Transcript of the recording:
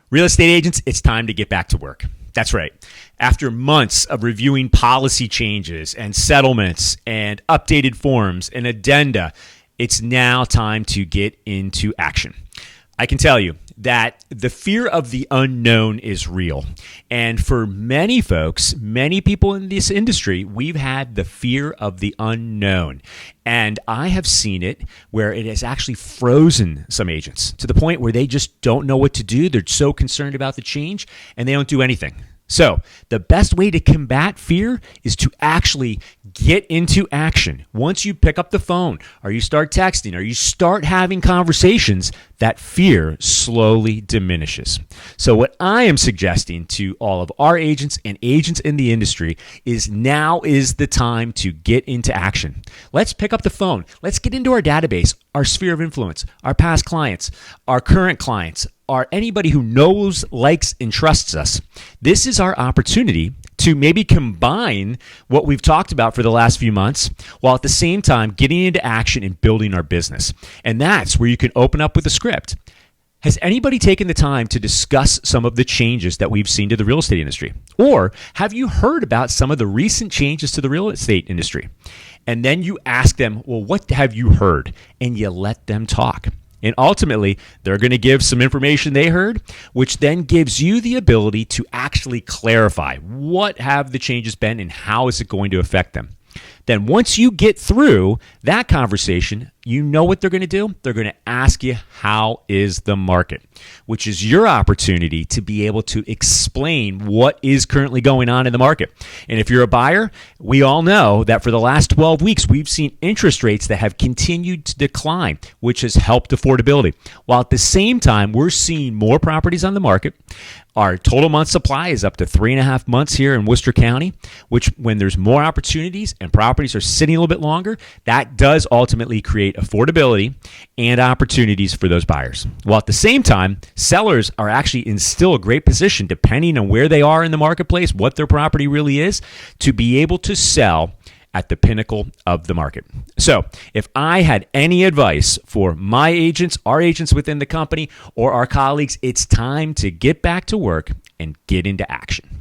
Real estate agents, it's time to get back to work. That's right. After months of reviewing policy changes and settlements and updated forms and addenda, it's now time to get into action. I can tell you that the fear of the unknown is real. And for many folks, many people in this industry, we've had the fear of the unknown. And I have seen it where it has actually frozen some agents to the point where they just don't know what to do. They're so concerned about the change and they don't do anything. So the best way to combat fear is to actually get into action. Once you pick up the phone or you start texting or you start having conversations, that fear slowly diminishes. So what I am suggesting to all of our agents and agents in the industry is now is the time to get into action. Let's pick up the phone. Let's get into our database, our sphere of influence, our past clients, our current clients, or anybody who knows, likes, and trusts us. This is our opportunity to maybe combine what we've talked about for the last few months while at the same time getting into action and building our business. And that's where you can open up with a script. Has anybody taken the time to discuss some of the changes that we've seen to the real estate industry? Or have you heard about some of the recent changes to the real estate industry? And then you ask them, well, what have you heard? And you let them talk. And ultimately, they're going to give some information they heard, which then gives you the ability to actually clarify what have the changes been and how is it going to affect them. Then once you get through that conversation, you know what they're going to do? They're going to ask you, how is the market? Which is your opportunity to be able to explain what is currently going on in the market. And if you're a buyer, we all know that for the last 12 weeks, we've seen interest rates that have continued to decline, which has helped affordability. While at the same time, we're seeing more properties on the market. Our total month supply is up to 3.5 months here in Worcester County, which when there's more opportunities and properties are sitting a little bit longer, that does ultimately create affordability and opportunities for those buyers. While at the same time, sellers are actually in still a great position, depending on where they are in the marketplace, what their property really is, to be able to sell at the pinnacle of the market. So if I had any advice for my agents, our agents within the company, or our colleagues, it's time to get back to work and get into action.